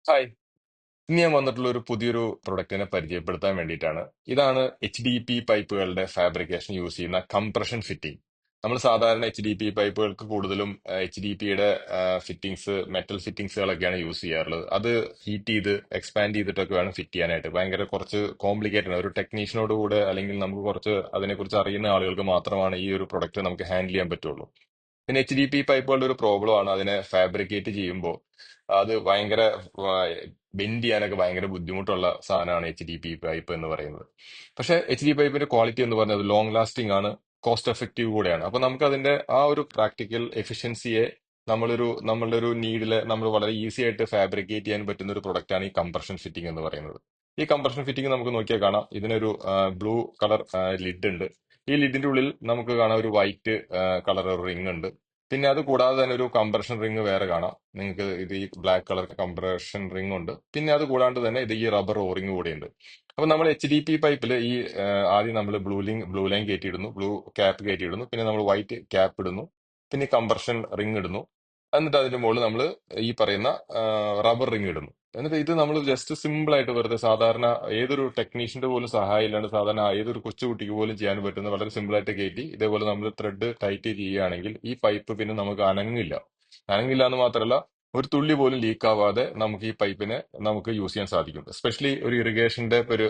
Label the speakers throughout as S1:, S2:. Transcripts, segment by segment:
S1: Hi. ഇന്ന് ഞാൻ വന്നിട്ടുള്ള ഒരു പുതിയൊരു പ്രൊഡക്റ്റിനെ പരിചയപ്പെടുത്താൻ വേണ്ടിയിട്ടാണ്. ഇതാണ് HDP പൈപ്പുകളുടെ ഫാബ്രിക്കേഷൻ യൂസ് ചെയ്യുന്ന കംപ്രഷൻ ഫിറ്റിംഗ്. നമ്മൾ സാധാരണ HDP പൈപ്പുകൾക്ക് കൂടുതലും HDPയുടെ ഫിറ്റിംഗ്സ്, മെറ്റൽ ഫിറ്റിംഗ്സുകളൊക്കെയാണ് യൂസ് ചെയ്യാറുള്ളത്. അത് ഹീറ്റ് ചെയ്ത് എക്സ്പാൻഡ് ചെയ്തിട്ടൊക്കെ വേണം ഫിറ്റ് ചെയ്യാനായിട്ട്. ഭയങ്കര കുറച്ച് കോംപ്ലിക്കേറ്റഡ് ആണ്. ഒരു ടെക്നീഷ്യനോട് കൂടെ അല്ലെങ്കിൽ നമുക്ക് കുറച്ച് അതിനെക്കുറിച്ച് അറിയുന്ന ആളുകൾക്ക് മാത്രമാണ് ഈ ഒരു പ്രൊഡക്റ്റ് നമുക്ക് ഹാൻഡിൽ ചെയ്യാൻ പറ്റുള്ളൂ. പിന്നെ HDP പൈപ്പുകളുടെ ഒരു പ്രോബ്ലം ആണ് അതിനെ ഫാബ്രിക്കേറ്റ് ചെയ്യുമ്പോൾ അത് ഭയങ്കര ബെൻഡ് ചെയ്യാനൊക്കെ ഭയങ്കര ബുദ്ധിമുട്ടുള്ള സാധനമാണ് HDP പൈപ്പ് എന്ന് പറയുന്നത്. പക്ഷേ HDP പൈപ്പിന്റെ ക്വാളിറ്റി എന്ന് പറയുന്നത് ലോങ് ലാസ്റ്റിംഗ് ആണ്, കോസ്റ്റ് എഫക്റ്റീവ് കൂടെയാണ്. അപ്പൊ നമുക്ക് അതിന്റെ ആ ഒരു പ്രാക്ടിക്കൽ എഫിഷ്യൻസിയെ നമ്മളുടെ ഒരു നീഡില് നമ്മൾ വളരെ ഈസി ആയിട്ട് ഫാബ്രിക്കേറ്റ് ചെയ്യാൻ പറ്റുന്ന ഒരു പ്രൊഡക്റ്റാണ് ഈ കംപ്രഷൻ ഫിറ്റിംഗ് എന്ന് പറയുന്നത്. ഈ കംപ്രഷൻ ഫിറ്റിംഗ് നമുക്ക് നോക്കിയാൽ കാണാം, ഇതിനൊരു ബ്ലൂ കളർ ലിഡ് ഉണ്ട്. ഈ ലിഡിന്റെ ഉള്ളിൽ നമുക്ക് കാണാം ഒരു വൈറ്റ് കളർ റിംഗ് ഉണ്ട്. പിന്നെ അത് കൂടാതെ തന്നെ ഒരു കംപ്രഷൻ റിംഗ് വേറെ കാണാം നിങ്ങൾക്ക്. ഇത് ഈ ബ്ലാക്ക് കളർ കംപ്രഷൻ റിംഗ് ഉണ്ട്. പിന്നെ അത് കൂടാണ്ട് തന്നെ ഇത് ഈ റബ്ബർ ഓറിംഗ് കൂടെ ഉണ്ട്. അപ്പൊ നമ്മൾ HDP പൈപ്പിൽ ഈ ആദ്യം നമ്മൾ ബ്ലൂ ലൈൻ കയറ്റിയിടുന്നു, ബ്ലൂ ക്യാപ്പ് കയറ്റിയിടുന്നു, പിന്നെ നമ്മൾ വൈറ്റ് ക്യാപ്പ് ഇടുന്നു, പിന്നെ കംപ്രഷൻ റിംഗ് ഇടുന്നു. എന്നിട്ട് അതിന്റെ മുകളിൽ നമ്മൾ ഈ പറയുന്ന റബ്ബർ റിംഗ് ഇടുന്നു. എന്നിട്ട് ഇത് നമ്മൾ ജസ്റ്റ് സിമ്പിൾ ആയിട്ട് വെറുതെ സാധാരണ ഏതൊരു ടെക്നീഷ്യന്റെ പോലും സഹായം ഇല്ലാണ്ട് സാധാരണ ഏതൊരു കൊച്ചുകുട്ടിക്ക് പോലും ചെയ്യാൻ പറ്റുന്ന വളരെ സിമ്പിൾ ആയിട്ട് കയറ്റി ഇതേപോലെ നമ്മൾ ത്രെഡ് ടൈറ്റ് ചെയ്യുകയാണെങ്കിൽ ഈ പൈപ്പ് പിന്നെ നമുക്ക് അനങ്ങില്ല. അനങ്ങില്ല എന്ന് മാത്രമല്ല, ഒരു തുള്ളി പോലും ലീക്ക് ആവാതെ നമുക്ക് ഈ പൈപ്പിനെ നമുക്ക് യൂസ് ചെയ്യാൻ സാധിക്കും. എസ്പെഷ്യലി ഒരു ഇറിഗേഷന്റെ ഒരു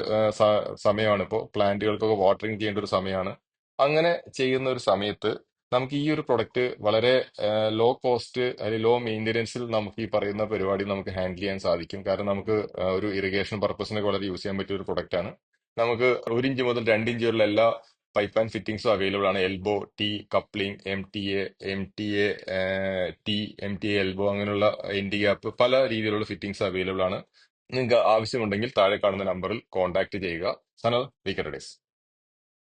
S1: സമയമാണ് ഇപ്പോൾ, പ്ലാന്റുകൾക്കൊക്കെ വാട്ടറിങ് ചെയ്യേണ്ട ഒരു സമയമാണ്. അങ്ങനെ ചെയ്യുന്ന ഒരു സമയത്ത് നമുക്ക് ഈ ഒരു പ്രൊഡക്റ്റ് വളരെ ലോ കോസ്റ്റ് അല്ലെങ്കിൽ ലോ മെയിൻ്റെനൻസിൽ നമുക്ക് ഈ പറയുന്ന പരിപാടി നമുക്ക് ഹാൻഡിൽ ചെയ്യാൻ സാധിക്കും. കാരണം നമുക്ക് ഒരു ഇറിഗേഷൻ പർപ്പസിനൊക്കെ വളരെ യൂസ് ചെയ്യാൻ പറ്റിയ ഒരു പ്രൊഡക്റ്റ് ആണ്. നമുക്ക് 1 ഇഞ്ച് മുതൽ 2 ഇഞ്ച് വരെയുള്ള എല്ലാ പൈപ്പ് ആൻഡ് ഫിറ്റിംഗ്സും അവൈലബിൾ ആണ്. Elbow, T, coupling, M T A elbow, അങ്ങനെയുള്ള എൻഡ് ഗ്യാപ്പ്, പല രീതിയിലുള്ള ഫിറ്റിംഗ്സ് അവൈലബിൾ ആണ്. നിങ്ങൾക്ക് ആവശ്യമുണ്ടെങ്കിൽ താഴെ കാണുന്ന നമ്പറിൽ കോൺടാക്ട് ചെയ്യുക. Sanal, V K Reddy's.